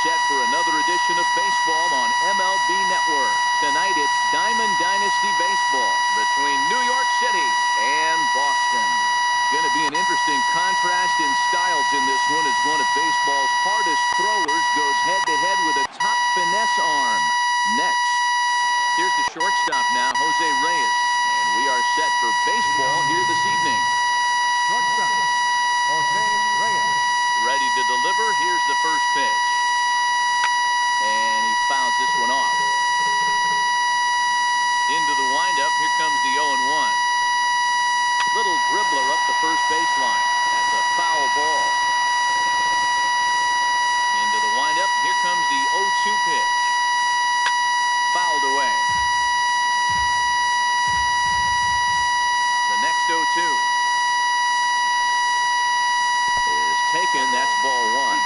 set for another edition of baseball on MLB Network. Tonight it's Diamond Dynasty Baseball between New York City and Boston. Going to be an interesting contrast in styles in this one as one of baseball's hardest throwers goes head-to-head with a top finesse arm. Next, here's the shortstop now, Jose Reyes. And we are set for baseball here this evening. Shortstop, Jose Reyes. Ready to deliver. Here's the first pitch. And he fouls this one off. Into the windup. Here comes the 0-1. Little dribbler up the first baseline. That's a foul ball. Into the windup. Here comes the 0-2 pitch. Fouled away. The next 0-2 is taken. That's ball one.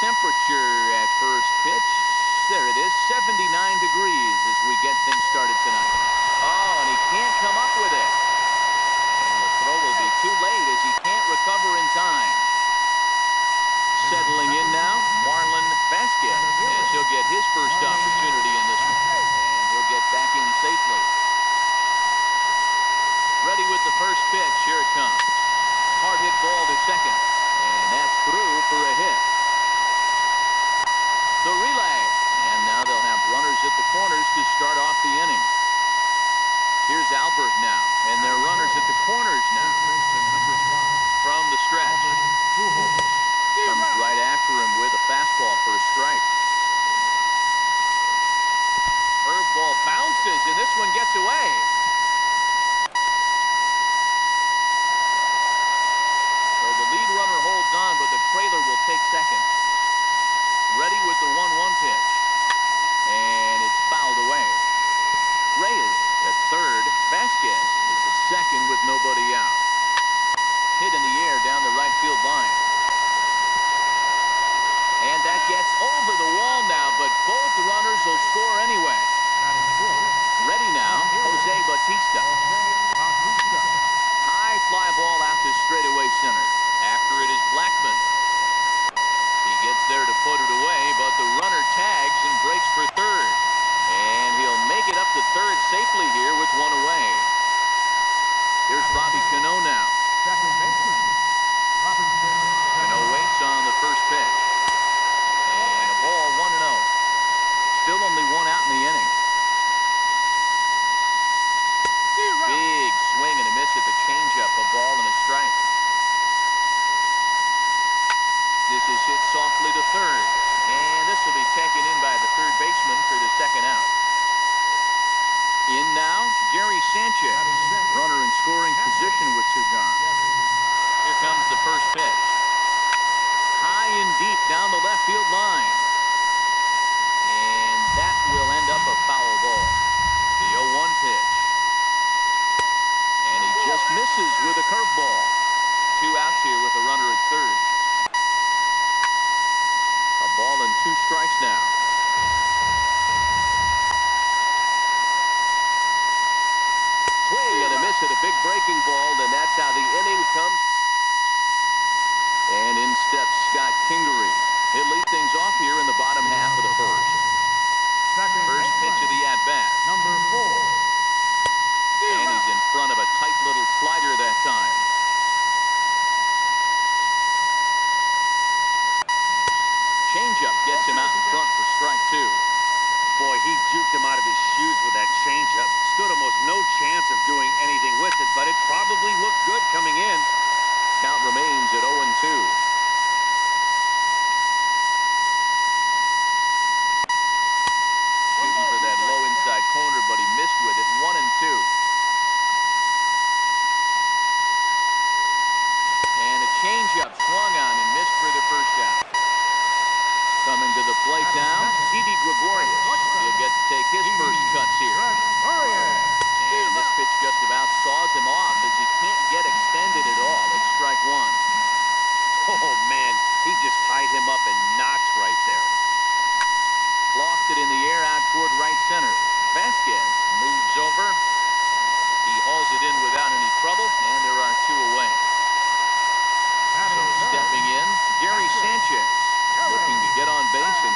Temperature at first pitch. There it is. 79 degrees as we get things started tonight. Oh, and he can't come up with it. And the throw will be too late as he can't recover in time. Settling in now, Marlon Vasquez, as he'll get his first opportunity in this one. And he'll get back in safely. Ready with the first pitch. Here it comes. Hard hit ball to second. And that's through for a hit. The relay. And now they'll have runners at the corners to start off the inning. Here's Albert now. And they're runners at the corners now. From the stretch. Comes right after him with a fastball for a strike. Curveball bounces, and this one gets away. So the lead runner holds on, but the trailer will take second. Ready with the 1-1 pitch. And it's fouled away. Reyes at third. Vasquez is at second with nobody out. Hit in the air down the right field line. And that gets over the wall now, but both runners will score anyway. Ready now, Jose Bautista. High fly ball out to straightaway center. After it is Blackman. He gets there to put it away, but the runner tags and breaks for third. And he'll make it up to third safely here with one away. Here's Robbie Cano now. Cano waits on the first pitch. And a ball 1-0. Still only one out in the inning. Big swing and a miss at the changeup. A ball and a strike. This is hit softly to third. And this will be taken in by the third baseman for the second out. In now, Gary Sanchez. Runner in scoring position with two gone. Here comes the first pitch. High and deep down the left field line. And that will end up a foul ball. The 0-1 pitch. And he just misses with a curveball. Two outs here with a runner at third. A ball and two strikes now. Swing and a miss at a big breaking ball, and that's how the inning comes. And in steps Scott Kingery. He'll lead things off here in the bottom half of the first. First pitch of the at-bat. Number 4. And he's in front of a tight little slider that time. Changeup gets him out in front for strike two. Boy, he juked him out of his shoes with that changeup. Stood almost no chance of doing anything with it, but it probably looked good coming in. Count remains at 0-2. Shooting for that low inside corner, but he missed with it. 1-2. And a changeup swung on and missed for the first out. Coming to the plate now, Didi Gregorius. He'll get to take his first cuts here. And this pitch just about saws him off as he can't get extended at all. It's strike one. Oh, man, he just tied him up in knots right there. Lofted in the air out toward right center. Vasquez moves over. He hauls it in without any trouble, and there are two away. So stepping in, Gary Sanchez. Looking to get on base and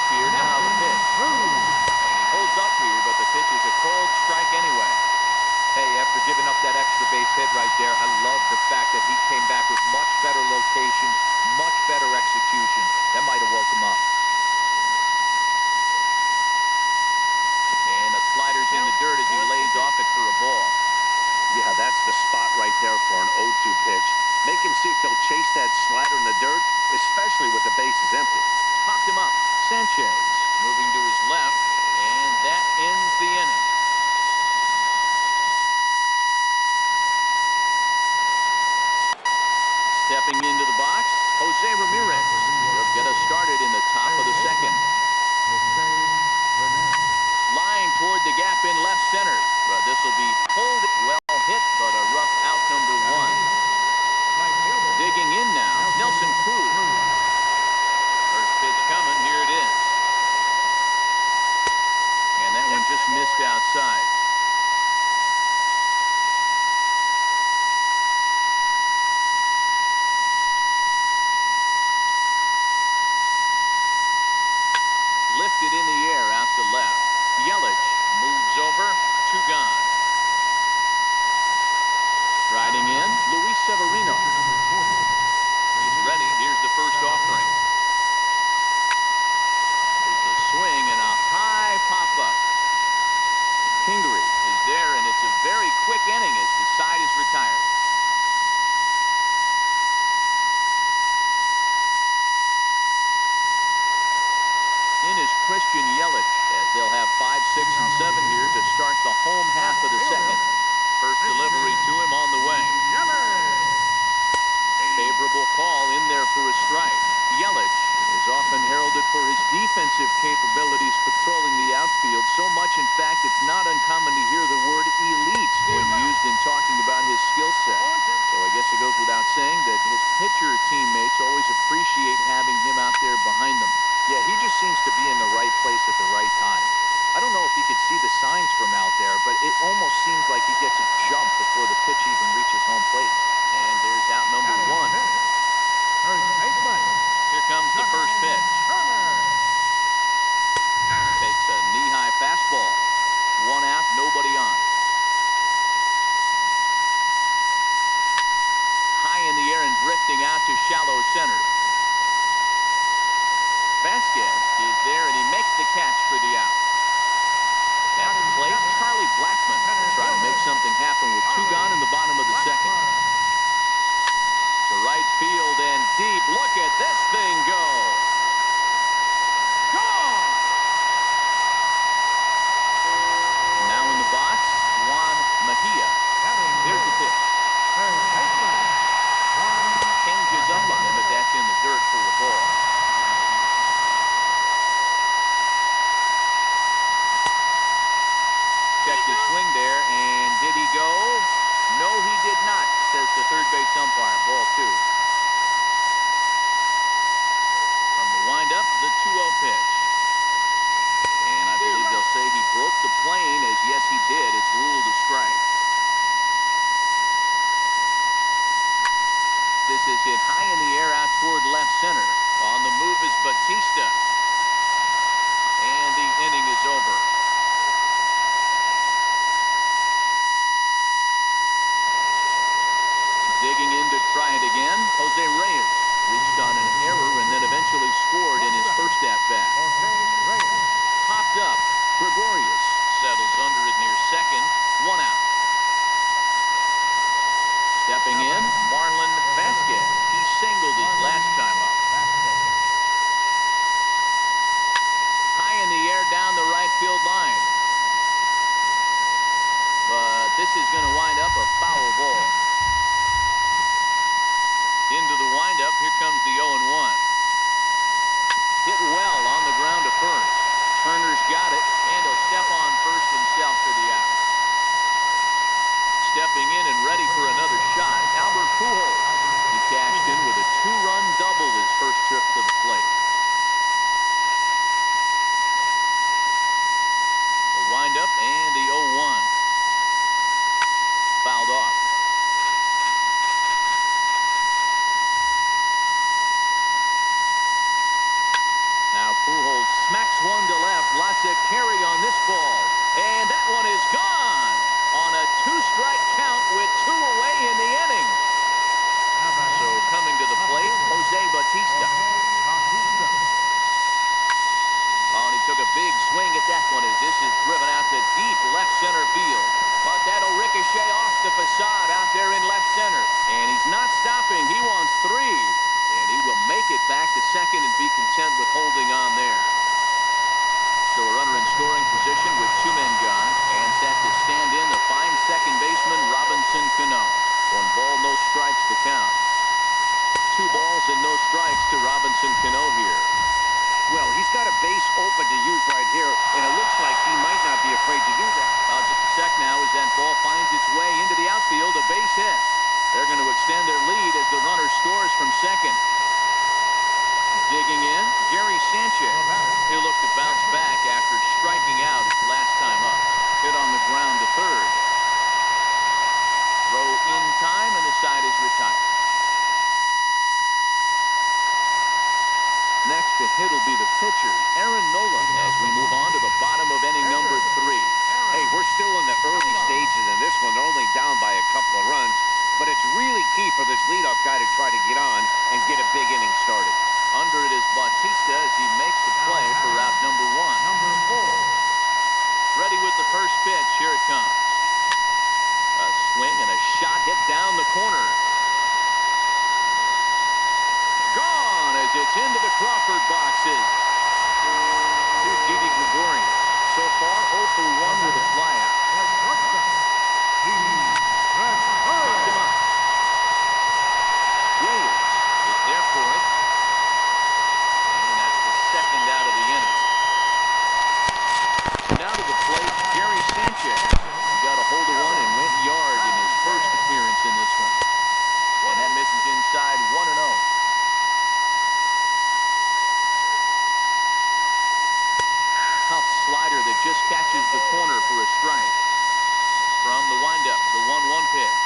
here. Now the pitch. And he holds up here, but the pitch is a cold strike anyway. Hey, after giving up that extra base hit right there, I love the fact that he came back with much better location, much better execution. That might have woke him up. And the slider's in the dirt as he lays off it for a ball. Yeah, that's the spot right there for an 0-2 pitch. Make him see if he'll chase that slider in the dirt, especially with the bases empty. Popped him up. Sanchez moving to his left, and that ends the inning. Stepping into the box, Jose Ramirez. He'll get us started in the top of the second. Flying toward the gap in left center. But this will be pulled. Well hit, but a rough out number one. Digging in now, Nelson Cruz. First pitch coming. Here it is. And that one just missed outside. Lifted in the air out to left. Yelich moves over. 2 gone. Riding in, Luis Severino. He's ready. Here's the first offering. There's a swing and a high pop-up. Kingery is there, and it's a very quick inning as the side is retired. In is Christian Yelich, as they'll have 5, 6, and 7 here to start the home half of the second. First delivery to him on the way. Favorable call in there for a strike. Yelich is often heralded for his defensive capabilities patrolling the outfield. So much, in fact, it's not uncommon to hear the word elite when used in talking about his skill set. So I guess it goes without saying that his pitcher teammates always appreciate having him out there behind them. Yeah, he just seems to be in the right place at the right time. I don't know if he could see the signs from out there, but it almost seems like he gets a jump before the pitch even reaches home plate. And there's out number one. Here comes the first pitch. Takes a knee-high fastball. 1 out, nobody on. High in the air and drifting out to shallow center. Vasquez is there, and he makes the catch for the out. At the plate, Charlie Blackmon trying to make something happen with 2 gone in the bottom of the second. To right field and deep. Look at this thing go. Gone! Now in the box, Juan Mejia. There's the pitch. Changes up on him, but that's in the dirt for the ball. Checked his swing there, and did he go? No, he did not, says the third base umpire. Ball 2. From the windup, the 2-0 pitch. And I believe they'll say he broke the plane, as yes, he did. It's ruled a strike. This is hit high in the air out toward left center. On the move is Batista. And the inning is over. Digging in to try it again, Jose Reyes reached on an error and then eventually scored in his first at-bat. Popped up, Gregorius settles under it near second, 1 out. Stepping in, Marlon Vasquez. He singled his last time up. High in the air down the right field line. But this is going to wind up a foul ball. Into the windup, here comes the 0-1. Hit well on the ground to first. Turner's got it, and he'll step on first himself for the out. Stepping in and ready for another shot, Albert Pujols. He cashed in with a 2-run double his first trip to the plate. The windup and the 0-1. Fouled off. Now Pujols smacks one to left. Lots of carry on this ball. And that one is gone on a two-strike count with 2 away in the inning. So coming to the plate, Jose Bautista. Oh, and he took a big swing at that one as this is driven out to deep left center field. But that'll ricochet off the facade out there in left center. And he's not stopping. He wants 3. And he will make it back to second and be content with holding on there. So a runner in scoring position with 2 men gone. And set to stand in the fine second baseman, Robinson Cano. 1 ball, no strikes to count. 2 balls and no strikes to Robinson Cano here. Well, he's got a base open to use right here, and it looks like he might not be afraid to do that. Just a sec now as that ball finds its way into the outfield, a base hit. They're going to extend their lead as the runner scores from second. Digging in, Gary Sanchez. He'll look to bounce back after striking out his last time up. Hit on the ground to third. Throw in time, and the side is retired. Next to hit will be the pitcher, Aaron Nola, as we move on to the bottom of inning number 3. Hey, we're still in the early stages in this one. They're only down by a couple of runs, but it's really key for this leadoff guy to try to get on and get a big inning started. Under it is Bautista as he makes the play for route number 1. Ready with the first pitch. Here it comes. A swing and a shot hit down the corner. Gone as it's into the Crawford boxes. Here's Didi Gregorius. So far, 0 for 1 with a flyout. Williams is there for it. And that's the second out of the inning. Now to the plate, Gary Sanchez. He got a hold of one and went yard in his first appearance in this one. And that misses inside 1-0. Tough slider that just catches the corner for a strike. From the windup, the 1-1 pitch.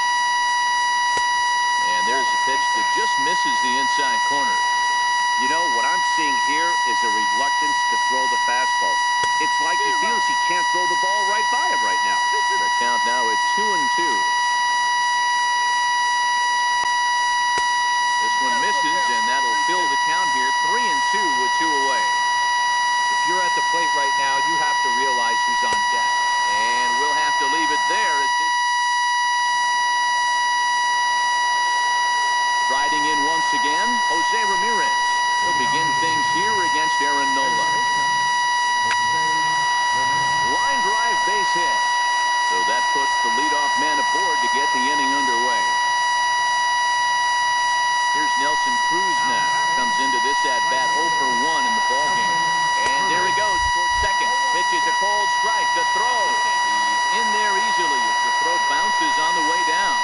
And there's a pitch that just misses the inside corner. You know, what I'm seeing here is a reluctance to throw the fastball. It's like he feels he can't throw the ball right by him right now. The count now at 2-2. This one misses, and that'll fill the count here. 3-2 with 2 away. If you're at the plate right now, you have to realize who's on deck. And we'll have to leave it there as this. Riding in once again, Jose Ramirez. He'll begin things here against Aaron Nola. Line drive base hit. So that puts the leadoff man aboard to get the inning underway. Here's Nelson Cruz now. Comes into this at-bat 0 for 1 in the ballgame. And there he goes towards second. Pitches a cold strike. The throw. He's in there easily as the throw bounces on the way down.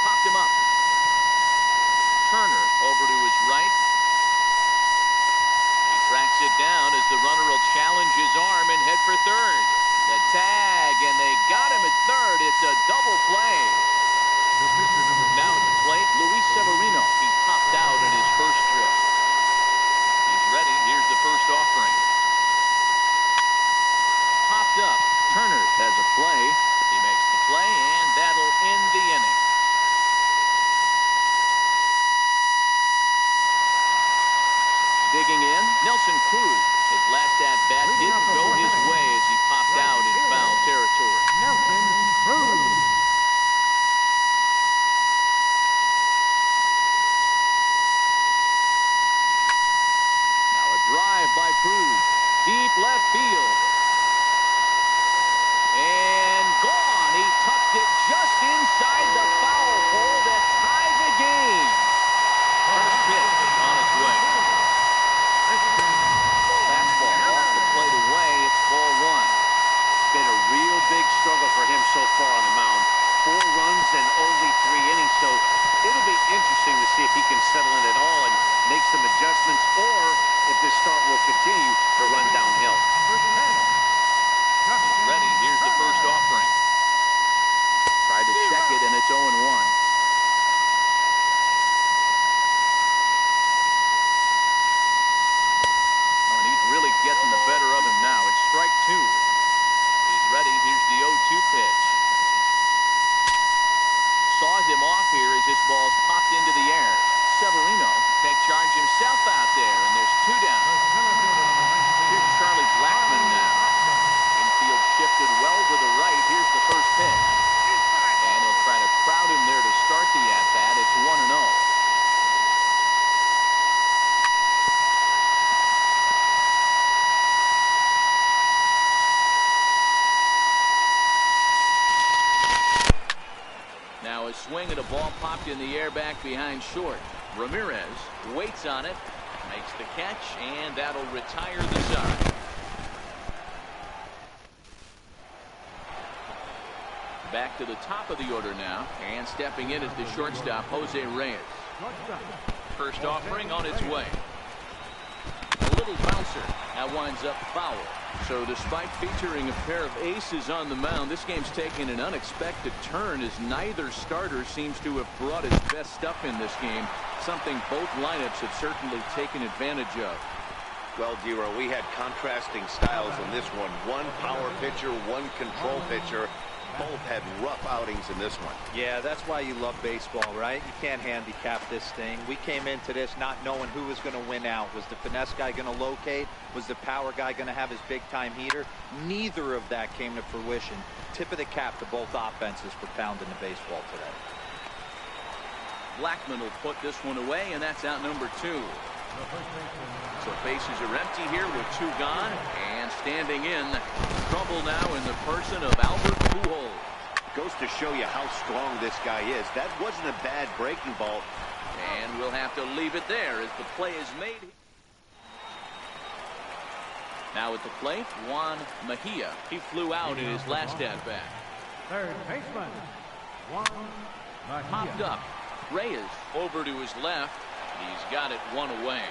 Popped him up. Turner over to his right. He tracks it down as the runner will challenge his arm and head for third. The tag, and they got him at third. It's a double play. Now at the plate, Luis Severino. He popped out in his first trip. He's ready. Here's the first offering. Popped up. Turner has a play. He makes the play, and that'll end the inning. Digging in, Nelson Cruz. His last at-bat didn't go his way as he popped out in foul territory. Nelson Cruz. Now a drive by Cruz. Deep left field. And gone. He tucked it just inside the foul pole that tied the game. First pitch on its way. Fastball off the plate away. It's ball 1. It's been a real big struggle for him so far on the mound. 4 runs and only 3 innings, so it'll be interesting to see if he can settle in at all and make some adjustments, or if this start will continue to run downhill. Ready. Here's the first offering. Tried to check it, and it's 0-1. popped in the air back behind short. Ramirez waits on it, makes the catch, and that'll retire the side. Back to the top of the order now, and stepping in is the shortstop, Jose Reyes. First offering on its way. A little bouncer. That winds up foul. So despite featuring a pair of aces on the mound, this game's taken an unexpected turn as neither starter seems to have brought his best stuff in this game, something both lineups have certainly taken advantage of. Well, Dero, we had contrasting styles in this one. One power pitcher, one control pitcher. Both had rough outings in this one. Yeah, that's why you love baseball, right? You can't handicap this thing. We came into this not knowing who was going to win out. Was the finesse guy going to locate? Was the power guy going to have his big-time heater? Neither of that came to fruition. Tip of the cap to both offenses for pounding the baseball today. Blackman will put this one away, and that's out number 2. So bases are empty here with 2 gone, and standing in, trouble now in the person of Albert Pujols. Goes to show you how strong this guy is. That wasn't a bad breaking ball. And we'll have to leave it there as the play is made. Now at the plate, Juan Mejia. He flew out in his last at-bat. Third baseman, Juan Mejia. Popped up. Reyes over to his left. He's got it 1 away.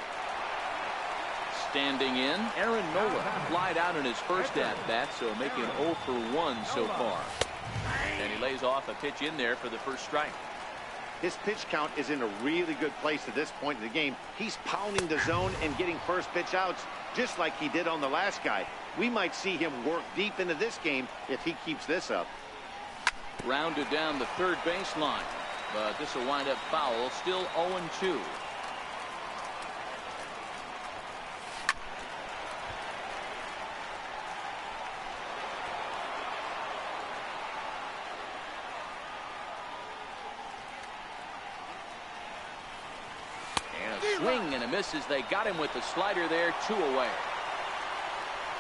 Standing in, Aaron Nola flied out in his first at-bat, so making 0 for 1 so far. And he lays off a pitch in there for the first strike. His pitch count is in a really good place at this point in the game. He's pounding the zone and getting first pitch outs just like he did on the last guy. We might see him work deep into this game if he keeps this up. Rounded down the third baseline, but this will wind up foul. Still 0-2. Swing and a miss as they got him with the slider there. 2 away.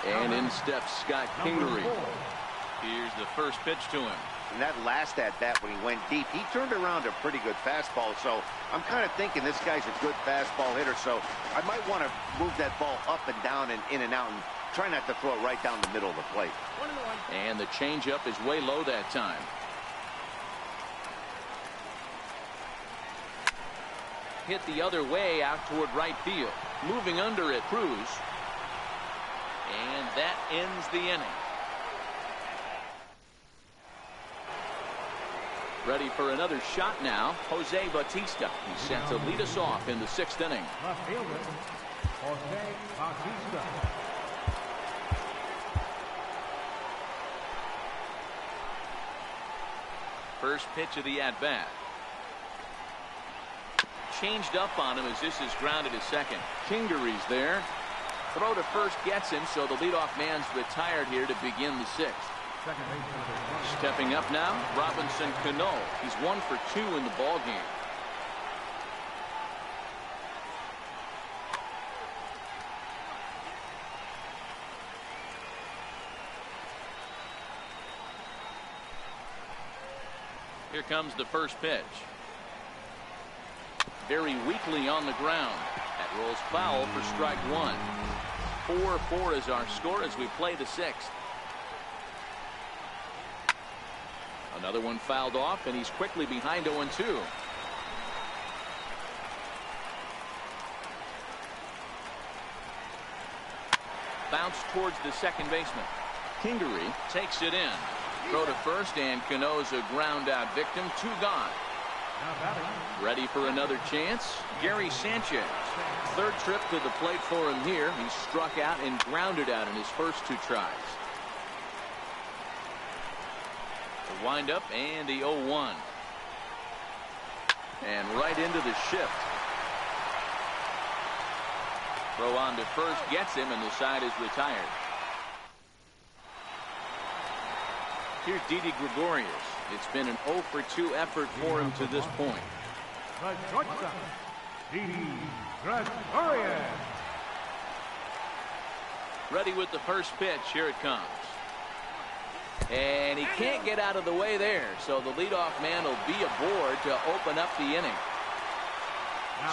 And in steps Scott Kingery. Here's the first pitch to him. And that last at-bat when he went deep, he turned around a pretty good fastball. So I'm kind of thinking this guy's a good fastball hitter. So I might want to move that ball up and down and in and out and try not to throw it right down the middle of the plate. And the changeup is way low that time. Hit the other way out toward right field. Moving under it, Cruz. And that ends the inning. Ready for another shot now, Jose Bautista. He's set to lead us off in the 6th inning. Left fielder, Jose Bautista. First pitch of the at-bat. Changed up on him as this is grounded to second. Kingery's there. Throw to first gets him, so the leadoff man's retired here to begin the 6th. Stepping up now, Robinson Cano. He's 1 for 2 in the ball game. Here comes the first pitch. Very weakly on the ground. That rolls foul for strike 1. 4-4 is our score as we play the 6th. Another one fouled off, and he's quickly behind 0-2. Bounce towards the second baseman. Kingery takes it in. Throw to first, and Cano's a ground out victim. 2 gone. Ready for another chance. Gary Sanchez. Third trip to the plate for him here. He's struck out and grounded out in his first 2 tries. The windup and the 0-1. And right into the shift. Throw on to first gets him, and the side is retired. Here's Didi Gregorius. It's been an 0 for 2 effort for him to this point. The shortstop, Didi Gregorius. Ready with the first pitch. Here it comes. And he can't get out of the way there. So the leadoff man will be aboard to open up the inning.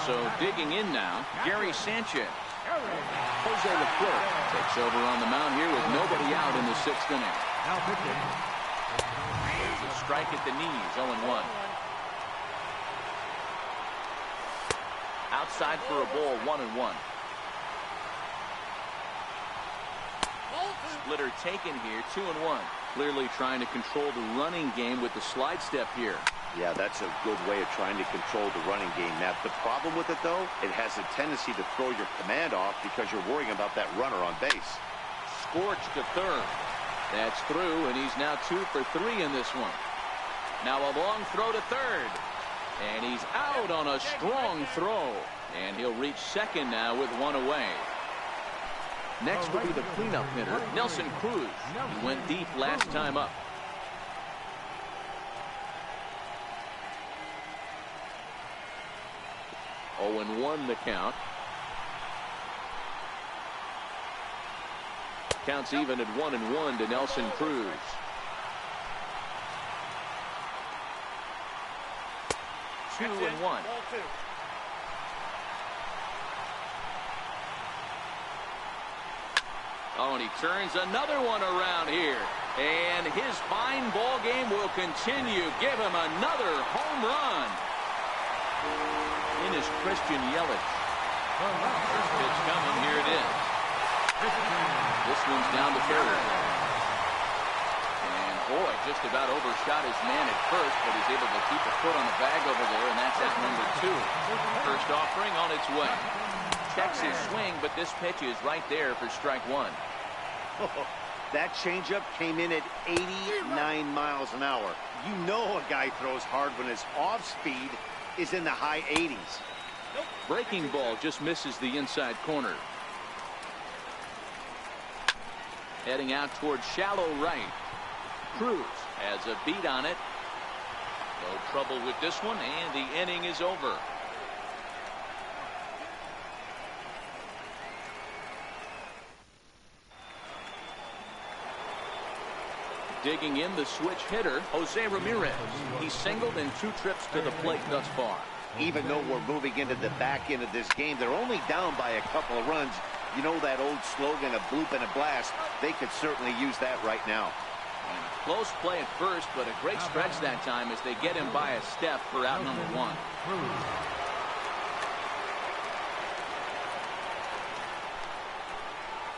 So digging in now, Gary Sanchez. Jose Leclerc takes over on the mound here with nobody out in the 6th inning. Now pitching. There's a strike at the knees, 0-1. Outside for a ball, 1-1. Splitter taken here, 2-1. Clearly trying to control the running game with the slide step here. Yeah, that's a good way of trying to control the running game. Now, the problem with it, though, it has a tendency to throw your command off because you're worrying about that runner on base. Scorched to third. That's through, and he's now 2 for 3 in this one. Now a long throw to third. And he's out on a strong throw. And he'll reach second now with 1 away. Next will be the cleanup hitter, Nelson Cruz. He went deep last time up. Oh, and 1 the count. Counts even at 1-1 to Nelson Cruz. Two and one. Oh, and he turns another one around here. And his fine ball game will continue. Give him another home run. In is Christian Yelich. First pitch coming. Here it is. This one's down to third. And boy, just about overshot his man at first, but he's able to keep a foot on the bag over there, and that's at number 2. First offering on its way. Checks his swing, but this pitch is right there for strike 1. That changeup came in at 89 miles an hour. You know a guy throws hard when his off speed is in the high 80s. Breaking ball just misses the inside corner. Heading out towards shallow right. Cruz has a beat on it. No trouble with this one, and the inning is over. Digging in the switch hitter, Jose Ramirez. He's singled in 2 trips to the plate thus far. Even though we're moving into the back end of this game, they're only down by a couple of runs. You know that old slogan, a bloop and a blast. They could certainly use that right now. And a close play at first, but a great stretch that time as they get him by a step for out number 1.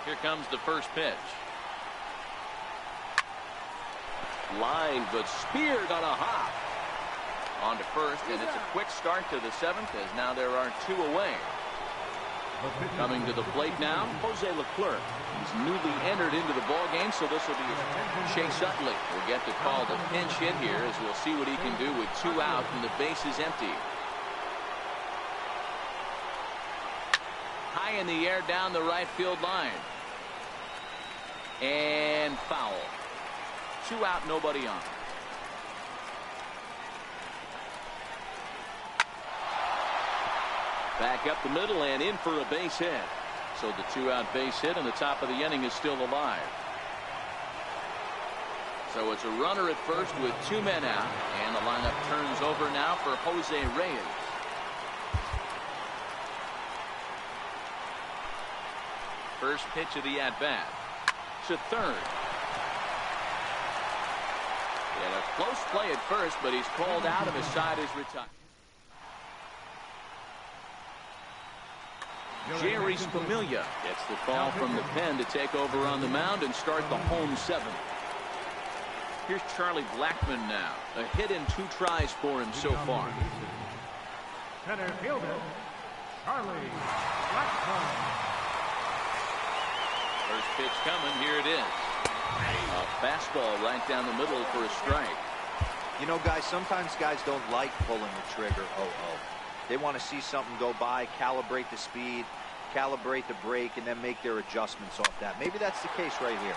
Here comes the first pitch. Line, but speared on a hop. On to first, and it's a quick start to the 7th, as now there are 2 away. Coming to the plate now, Jose Leclerc. He's newly entered into the ball game, so this will be Chase Utley. Will get the call to pinch hit here, as we'll see what he can do with 2 out and the base is empty. High in the air down the right field line. And foul. 2 out, nobody on. Back up the middle and in for a base hit. So the 2-out base hit, and the top of the inning is still alive. So it's a runner at first with 2 men out, and the lineup turns over now for Jose Reyes. First pitch of the at-bat to third. And a close play at first, but he's called out and his side is retired. Jerry Familia gets the call from the pen to take over on the mound and start the home 7th. Here's Charlie Blackmon now. A hit in 2 tries for him so far. Center fielder, Charlie Blackmon. First pitch coming. Here it is. A fastball right down the middle for a strike. You know, guys, sometimes guys don't like pulling the trigger. They want to see something go by, calibrate the speed, calibrate the break, and then make their adjustments off that. Maybe that's the case right here.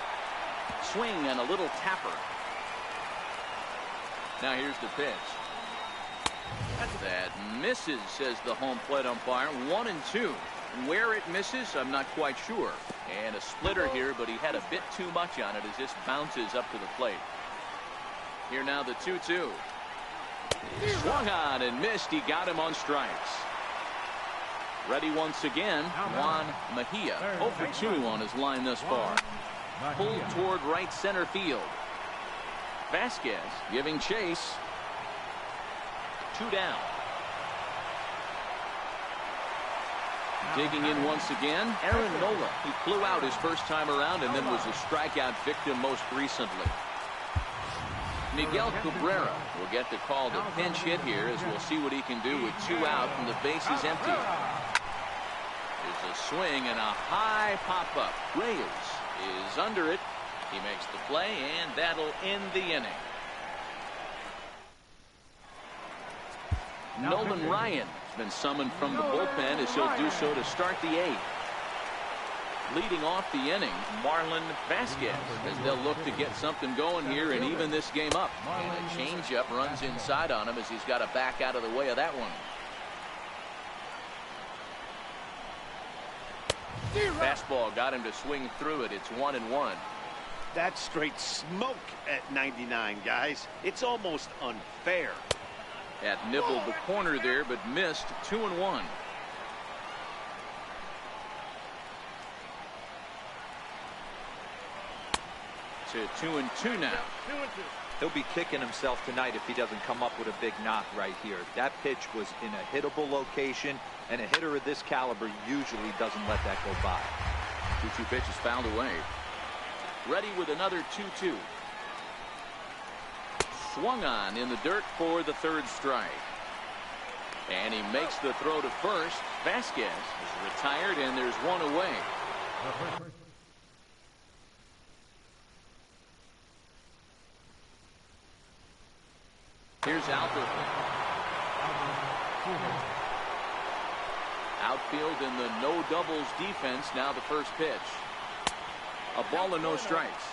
Swing and a little tapper. Now here's the pitch. That misses, says the home plate umpire. 1-2. Where it misses, I'm not quite sure. And a splitter here, but he had a bit too much on it as this bounces up to the plate. Here now the 2-2. Swung on and missed. He got him on strikes. Ready once again, Juan Mejia. 0 for 2 on his line thus far. Pulled toward right center field. Vasquez giving chase. 2 down. Digging in once again, Aaron Nola. He flew out his first time around and then was a strikeout victim most recently. Miguel Cabrera will get the call to pinch hit here as we'll see what he can do with 2 out and the bases empty. There's a swing and a high pop-up. Reyes is under it. He makes the play, and that'll end the inning. Nolan Ryan has been summoned from the bullpen as he'll do so to start the 8th. Leading off the inning, Marlon Vasquez, as they'll look to get something going here and even this game up. And a changeup runs inside on him as he's got to back out of the way of that one. Fastball got him to swing through it. It's 1-1. That's straight smoke at 99, guys. It's almost unfair. That nibbled the corner there, but missed. 2-1. To 2-2 now. He'll be kicking himself tonight if he doesn't come up with a big knock right here. That pitch was in a hittable location, and a hitter of this caliber usually doesn't let that go by. 2-2 pitch is fouled away. Ready with another 2-2. Swung on in the dirt for the 3rd strike. And he makes the throw to first. Vasquez is retired, and there's 1 away. Here's Albert. Outfield in the no doubles defense. Now the first pitch. A ball and no strikes.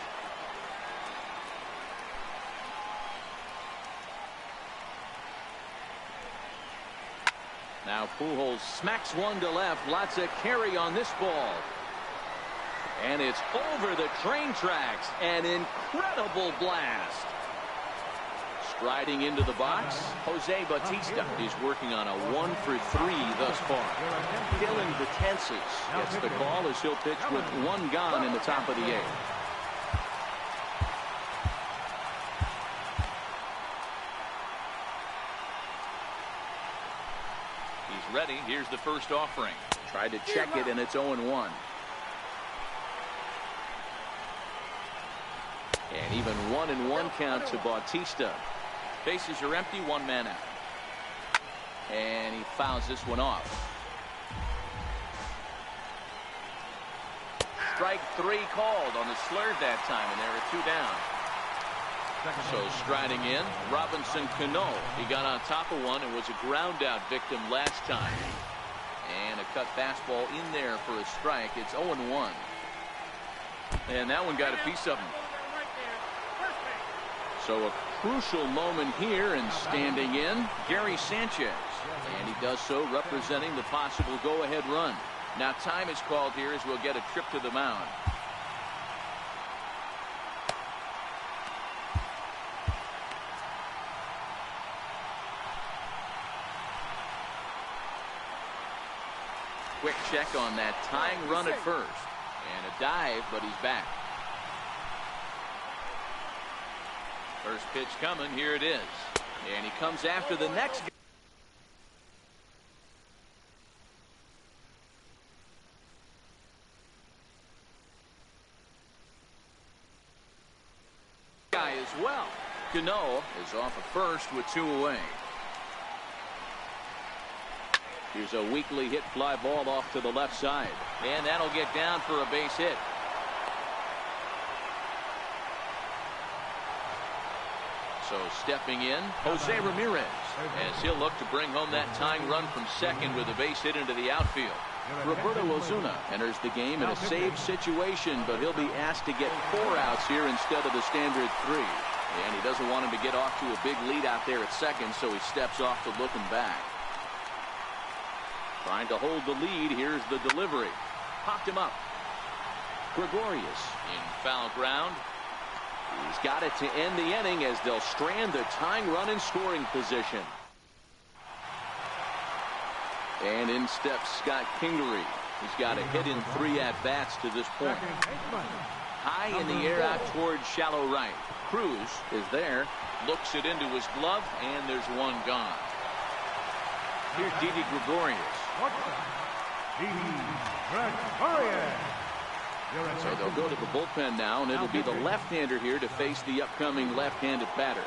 Now Pujols smacks one to left. Lots of carry on this ball. And it's over the train tracks. An incredible blast. Striding into the box, Jose Bautista is working on a 1 for 3 thus far. Dylan Betances gets the call as he'll pitch with 1 gone in the top of the 8th. He's ready. Here's the first offering. Tried to check it, and it's 0-1. And even 1-1 count to Bautista. Bases are empty, 1 man out. And he fouls this one off. Strike 3 called on the slurve that time, and there are 2 down. So striding in, Robinson Cano. He got on top of one and was a ground out victim last time. And a cut fastball in there for a strike. It's 0-1. And that one got a piece of him. So a crucial moment here, and standing in, Gary Sanchez. And he does so representing the possible go-ahead run. Now time is called here as we'll get a trip to the mound. Quick check on that tying run at first. And a dive, but he's back. First pitch coming. Here it is. And he comes after the next guy as well. Cano is off of first with 2 away. Here's a weakly hit fly ball off to the left side. And that'll get down for a base hit. So stepping in, Jose Ramirez, as he'll look to bring home that tying run from second with a base hit into the outfield. Roberto Ozuna enters the game in a save situation, but he'll be asked to get 4 outs here instead of the standard 3. And he doesn't want him to get off to a big lead out there at second, so he steps off to looking back. Trying to hold the lead. Here's the delivery. Popped him up. Gregorius in foul ground. He's got it to end the inning as they'll strand the tying run in scoring position. And in steps Scott Kingery. He's got a hit in 3 at-bats to this point. High in the air out towards shallow right. Cruz is there. Looks it into his glove, and there's one gone. Here's Didi Gregorius. So they'll go to the bullpen now, and it'll be the left-hander here to face the upcoming left-handed batter.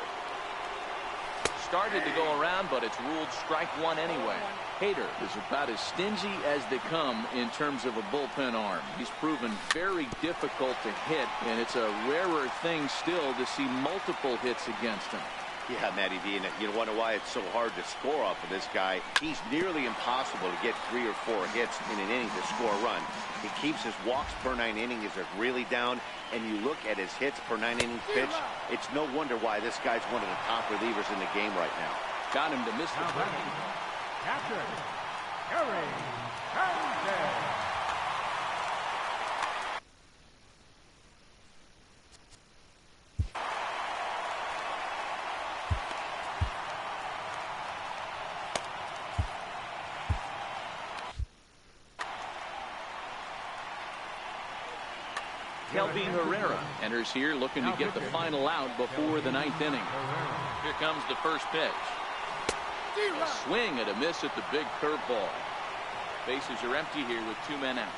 Started to go around, but it's ruled strike one anyway. Hader is about as stingy as they come in terms of a bullpen arm. He's proven very difficult to hit, and it's a rarer thing still to see multiple hits against him. Yeah, Matty V, and you wonder why it's so hard to score off of this guy. He's nearly impossible to get 3 or 4 hits in an inning to score a run. He keeps his walks per 9 innings are really down, and you look at his hits per 9 innings pitch, it's no wonder why this guy's one of the top relievers in the game right now. Got him to miss the play. Captain, Gary Sanchez. Kelvin Herrera enters here looking to get the final out before the 9th inning. Here comes the first pitch. A swing and a miss at the big curveball. Bases are empty here with 2 men out.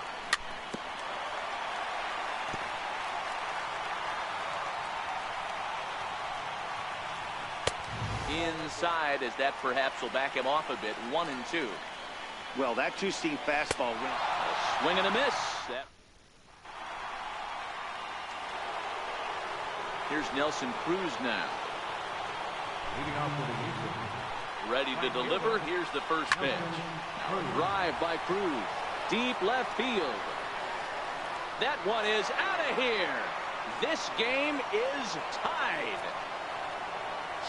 Inside, as that perhaps will back him off a bit. 1-2. Well, that 2-seam fastball went. A swing and a miss. Here's Nelson Cruz now. Ready to deliver. Here's the first pitch. Now a drive by Cruz. Deep left field. That one is out of here. This game is tied.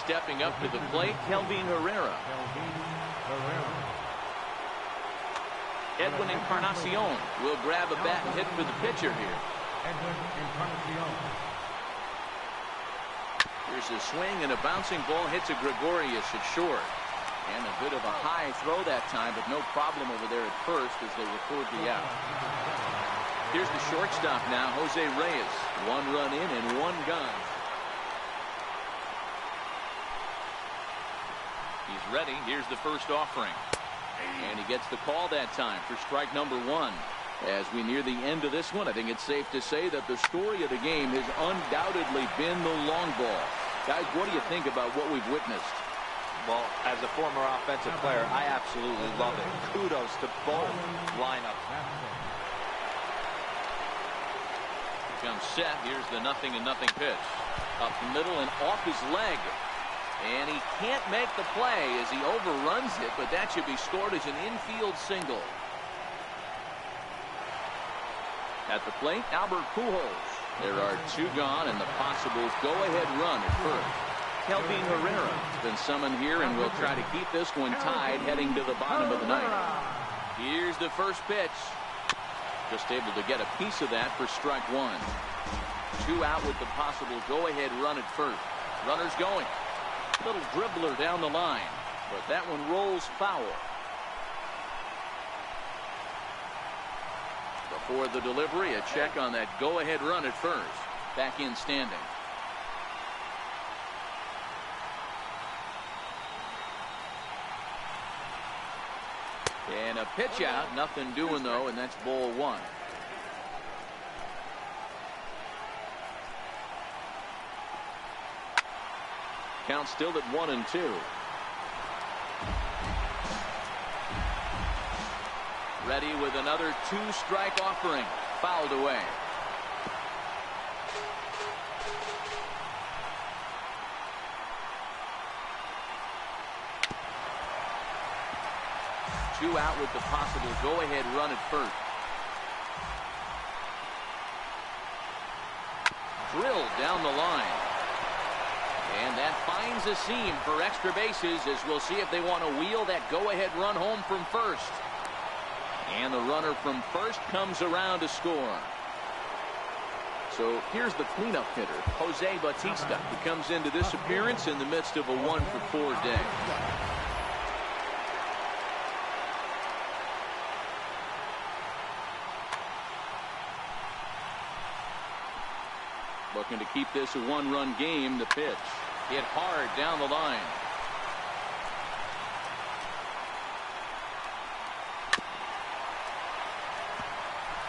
Stepping up to the plate, Kelvin Herrera. Edwin Encarnacion will grab a bat and hit for the pitcher here. Here's a swing and a bouncing ball hits a Gregorius at short. And a bit of a high throw that time, but no problem over there at first as they record the out. Here's the shortstop now, Jose Reyes. 1 run in and 1 gone. He's ready. Here's the first offering. And he gets the call that time for strike number 1. As we near the end of this one, I think it's safe to say that the story of the game has undoubtedly been the long ball. Guys, what do you think about what we've witnessed? Well, as a former offensive player, I absolutely love it. Kudos to both lineups. Comes set. Here's the 0-0 pitch. Up the middle and off his leg. And he can't make the play as he overruns it, but that should be scored as an infield single. At the plate, Albert Pujols. There are 2 gone and the possible go-ahead run at first. Kelvin Herrera has been summoned here and will try to keep this one tied heading to the bottom of the 9th. Here's the first pitch. Just able to get a piece of that for strike 1. 2 out with the possible go-ahead run at first. Runners going. Little dribbler down the line, but that one rolls foul. Before the delivery, a check on that go-ahead run at first. Back in standing. And a pitch out. Nothing doing, though, and that's ball 1. Count still at 1-2. Ready with another 2-strike offering. Fouled away. Two out with the possible go-ahead run at first. Drilled down the line. And that finds a seam for extra bases as we'll see if they want to wheel that go-ahead run home from first. And the runner from first comes around to score. So here's the cleanup hitter, Jose Bautista, who comes into this appearance in the midst of a 1-for-4 day. Looking to keep this a one-run game. The pitch hit hard down the line.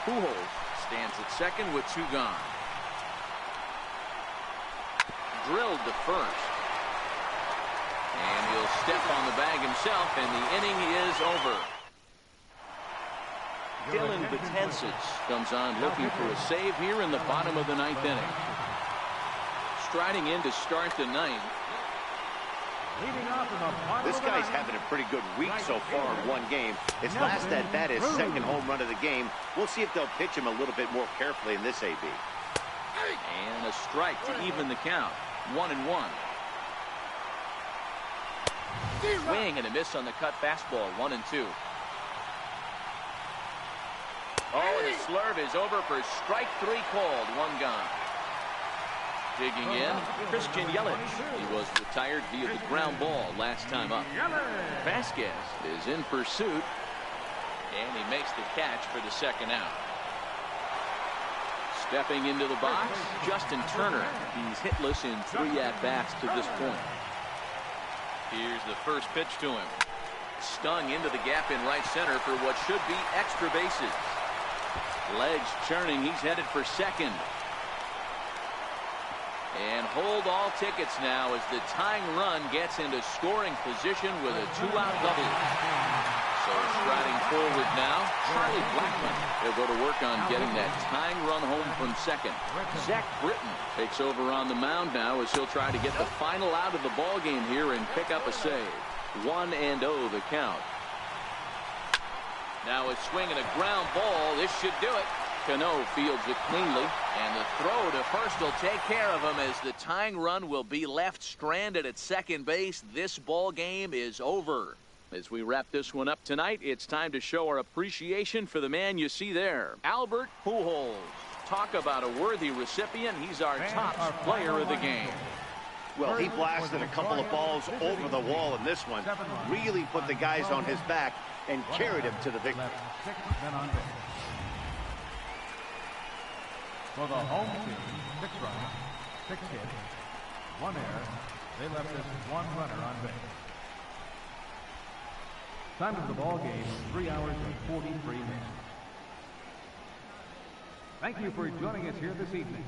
Pujols stands at second with 2 gone. Drilled to first. And he'll step on the bag himself, and the inning is over. Dylan Betances comes on looking for a save here in the bottom of the 9th inning. Striding in to start the 9th. This guy's having a pretty good week so far in one game. His last at bat is second home run of the game. We'll see if they'll pitch him a little bit more carefully in this AB. And a strike to even the count. 1-1. Swing and a miss on the cut fastball. 1-2. Oh, and the slurve is over for strike 3 called. 1 gone. Digging in, Christian Yelich. He was retired via the ground ball last time up. Vasquez is in pursuit, and he makes the catch for the 2nd out. Stepping into the box, Justin Turner. He's hitless in 3 at-bats to this point. Here's the first pitch to him. Stung into the gap in right center for what should be extra bases. Legs churning, he's headed for second. And hold all tickets now as the tying run gets into scoring position with a 2-out double. So striding forward now, Charlie Blackmon. He'll go to work on getting that tying run home from second. Zach Britton takes over on the mound now as he'll try to get the final out of the ball game here and pick up a save. 1-0 the count. Now a swing and a ground ball. This should do it. Cano fields it cleanly, and the throw to first will take care of him as the tying run will be left stranded at second base. This ball game is over. As we wrap this one up tonight, it's time to show our appreciation for the man you see there, Albert Pujols. Talk about a worthy recipient. He's our top player of the game. Well, he blasted a couple of balls over the wall in this one. Really put the guys on his back and carried him to the victory. For the home team, 6 runs, 6 hits, 1 error. They left us 1 runner on base. Time of the ball game, 3 hours and 43 minutes. Thank you for joining us here this evening.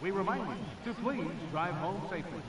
We remind you to please drive home safely.